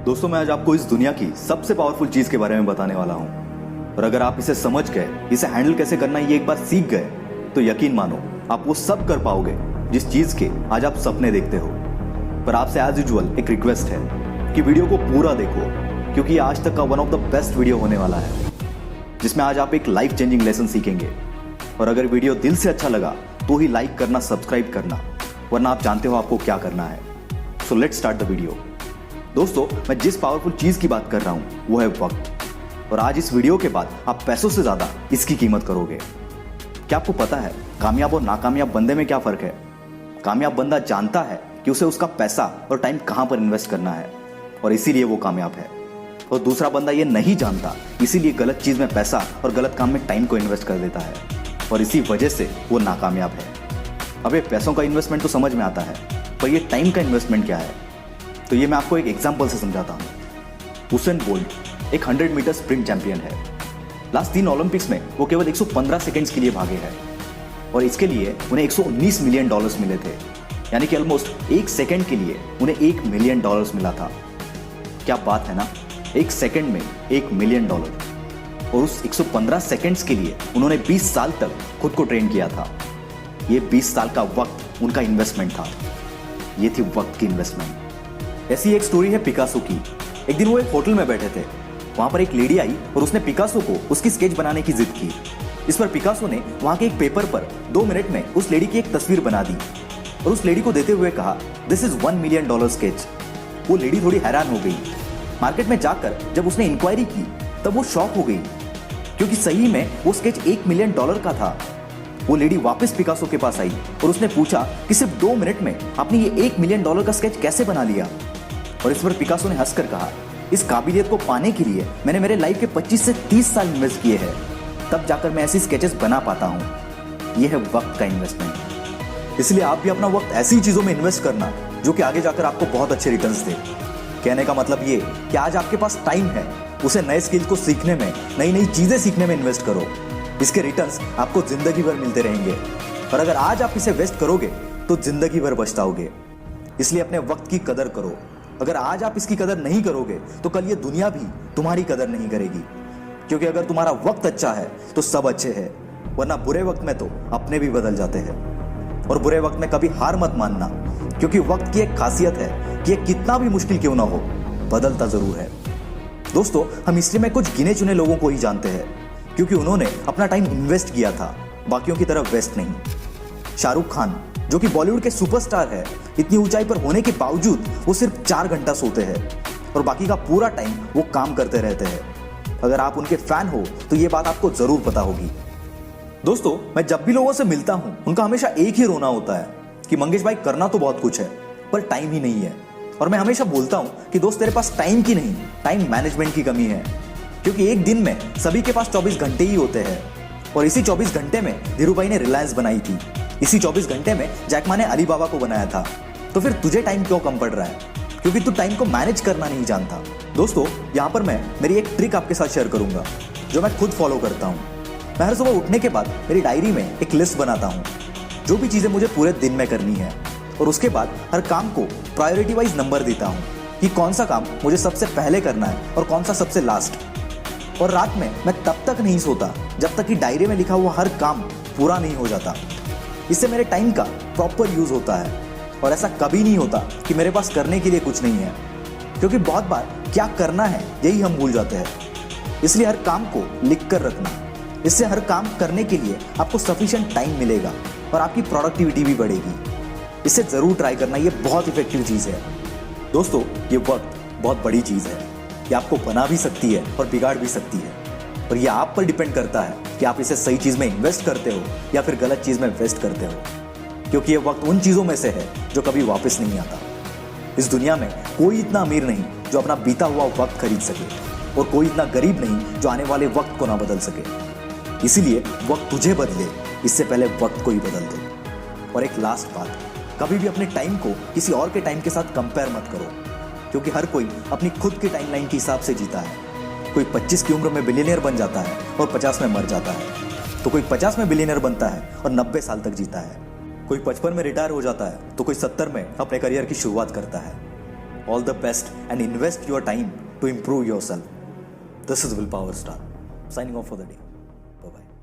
दोस्तों, मैं आज आपको इस दुनिया की सबसे पावरफुल चीज के बारे में बताने वाला हूं। और अगर आप इसे समझ गए, इसे हैंडल कैसे करना है ये एक बार सीख गए, तो यकीन मानो आप वो सब कर पाओगे जिस चीज के आज आप सपने देखते हो। पर आपसे एज यूजुअल एक रिक्वेस्ट है कि वीडियो को पूरा देखो, क्योंकि ये आज तक का one of the best video होने वाला है, जिसमें आज आप एक लाइफ चेंजिंग लेसन सीखेंगे। और अगर वीडियो दिल से अच्छा लगा तो ही लाइक करना, सब्सक्राइब करना, वरना आप जानते हो आपको क्या करना है। So let's start the video. दोस्तों, मैं जिस पावरफुल चीज की बात कर रहा हूं वो है वक्त। और आज इस वीडियो के बाद आप पैसों से ज्यादा इसकी कीमत करोगे। क्या आपको पता है कामयाब और नाकामयाब बंदे में क्या फर्क है? कामयाब बंदा जानता है कि उसे उसका पैसा और टाइम कहां पर इन्वेस्ट करना है, और इसीलिए वो कामयाब है। और दूसरा बंदा ये नहीं जानता, इसीलिए गलत चीज में पैसा और गलत काम में टाइम को इन्वेस्ट कर देता है, और इसी वजह से वो नाकामयाब है। अब ये पैसों का इन्वेस्टमेंट तो समझ में आता है, पर ये टाइम का इन्वेस्टमेंट क्या है? तो ये मैं आपको एक एग्जांपल से समझाता हूं। हुसैन बोल्ट एक 100 मीटर स्प्रिंट चैंपियन है। लास्ट 3 ओलंपिक्स में वो केवल 115 सेकंड्स के लिए भागे हैं, और इसके लिए उन्हें $119 मिलियन मिले थे। यानी कि ऑलमोस्ट 1 सेकंड के लिए उन्हें $1 मिलियन मिला था। क्या बात है ना, 1 सेकंड में $1 मिलियन। और उस 115 सेकंड्स के लिए उन्होंने 20 साल तक खुद को ट्रेन किया था। ये 20 साल का वक्त उनका इन्वेस्टमेंट था। ये थी वक्त की इन्वेस्टमेंट। ऐसी एक स्टोरी है पिकासो की। एक दिन वो एक होटल में बैठे थे। वहां पर एक लेडी आई और उसने पिकासो को उसकी स्केच बनाने की जिद की। इस पर पिकासो ने वहां के एक पेपर पर 2 मिनट में उस लेडी की एक तस्वीर बना दी और उस लेडी को देते हुए कहा, दिस इज $1 मिलियन स्केच। वो लेडी थोड़ी हैरान हो गई। मार्केट में जाकर जब उसने इंक्वायरी की तब वो शॉक हो गई, क्योंकि सही में वो स्केच $1 मिलियन का था। वो लेडी वापस पिकासो के पास आई और उसने पूछा कि सिर्फ 2 मिनट में आपने ये $1 मिलियन का स्केच कैसे बना लिया? और इस पर पिकासो ने हंसकर कहा, इस काबिलियत को पाने के लिए मैंने मेरे लाइफ के 25 से 30 साल इन्वेस्ट किए हैं, तब जाकर मैं ऐसी स्केचेस बना पाता हूं। यह है वक्त का इन्वेस्टमेंट। इसलिए आप भी अपना वक्त ऐसी चीजों में इन्वेस्ट करना जो कि आगे जाकर आपको बहुत अच्छे रिटर्न्स दे। कहने का मतलब ये कि आज आपके पास टाइम है, उसे नए स्किल्स को सीखने में, नई नई चीजें सीखने में इन्वेस्ट करो। इसके रिटर्न्स आपको जिंदगी भर मिलते रहेंगे। और अगर आज आप इसे वेस्ट करोगे तो जिंदगी भर पछताओगे। इसलिए अपने वक्त की कदर करो। अगर आज आप इसकी कदर नहीं करोगे तो कल ये दुनिया भी तुम्हारी कदर नहीं करेगी। क्योंकि अगर तुम्हारा वक्त अच्छा है तो सब अच्छे हैं, वरना बुरे वक्त में तो अपने भी बदल जाते हैं। और बुरे वक्त में कभी हार मत मानना, क्योंकि वक्त की एक खासियत है कि ये कितना भी मुश्किल क्यों ना हो, बदलता जरूर है। दोस्तों, हम हिस्ट्री में कुछ गिने चुने लोगों को ही जानते हैं, क्योंकि उन्होंने अपना टाइम इन्वेस्ट किया था, बाकियों की तरफ वेस्ट नहीं। शाहरुख खान, जो कि बॉलीवुड के सुपरस्टार है, इतनी ऊंचाई पर होने के बावजूद वो सिर्फ 4 घंटा सोते हैं और बाकी का पूरा टाइम वो काम करते रहते हैं। अगर आप उनके फैन हो तो ये बात आपको जरूर पता होगी। दोस्तों, मैं जब भी लोगों से मिलता हूं उनका हमेशा एक ही रोना होता है कि मंगेश भाई, करना तो बहुत कुछ है पर टाइम ही नहीं है। और मैं हमेशा बोलता हूं कि दोस्त, तेरे पास टाइम की नहीं, टाइम मैनेजमेंट की कमी है। क्योंकि एक दिन में सभी के पास 24 घंटे ही होते हैं, और इसी 24 घंटे में धीरूभाई ने रिलायंस बनाई थी। इसी 24 घंटे में जैक मा ने अलीबाबा को बनाया था। तो फिर तुझे टाइम क्यों कम पड़ रहा है? क्योंकि तू टाइम को मैनेज करना नहीं जानता। दोस्तों, यहाँ पर मैं मेरी एक ट्रिक आपके साथ शेयर करूंगा जो मैं खुद फॉलो करता हूँ। मैं हर सुबह उठने के बाद मेरी डायरी में एक लिस्ट बनाता हूँ, जो भी चीजें मुझे पूरे दिन में करनी है, और उसके बाद हर काम को प्रायोरिटी वाइज नंबर देता हूँ कि कौन सा काम मुझे सबसे पहले करना है और कौन सा सबसे लास्ट। और रात में मैं तब तक नहीं सोता जब तक कि डायरी में लिखा हुआ हर काम पूरा नहीं हो जाता। इससे मेरे टाइम का प्रॉपर यूज होता है, और ऐसा कभी नहीं होता कि मेरे पास करने के लिए कुछ नहीं है, क्योंकि बहुत बार क्या करना है यही हम भूल जाते हैं। इसलिए हर काम को लिख कर रखना, इससे हर काम करने के लिए आपको सफिशिएंट टाइम मिलेगा और आपकी प्रोडक्टिविटी भी बढ़ेगी। इसे जरूर ट्राई करना, ये बहुत इफेक्टिव चीज है। दोस्तों, ये वक्त बहुत बड़ी चीज है। ये आपको बना भी सकती है और बिगाड़ भी सकती है, और ये आप पर डिपेंड करता है कि आप इसे सही चीज में इन्वेस्ट करते हो या फिर गलत चीज में वेस्ट करते हो। क्योंकि ये वक्त उन चीजों में से है जो कभी वापस नहीं आता। इस दुनिया में कोई इतना अमीर नहीं जो अपना बीता हुआ वक्त खरीद सके, और कोई इतना गरीब नहीं जो आने वाले वक्त को ना बदल सके। इसीलिए वक्त तुझे बदले इससे पहले वक्त को ही बदल दे। और एक लास्ट बात, कभी भी अपने टाइम को किसी और के टाइम के साथ कंपेयर मत करो, क्योंकि हर कोई अपनी खुद की टाइमलाइन के हिसाब से जीता है। कोई 25 की उम्र में बिलियनियर बन जाता है और 50 में मर जाता है, तो कोई 50 में बिलियनियर बनता है और 90 साल तक जीता है। कोई 55 में रिटायर हो जाता है तो कोई 70 में अपने करियर की शुरुआत करता है। All the best and invest your time to improve yourself. This is Willpower Star. Signing off for the day. Bye bye.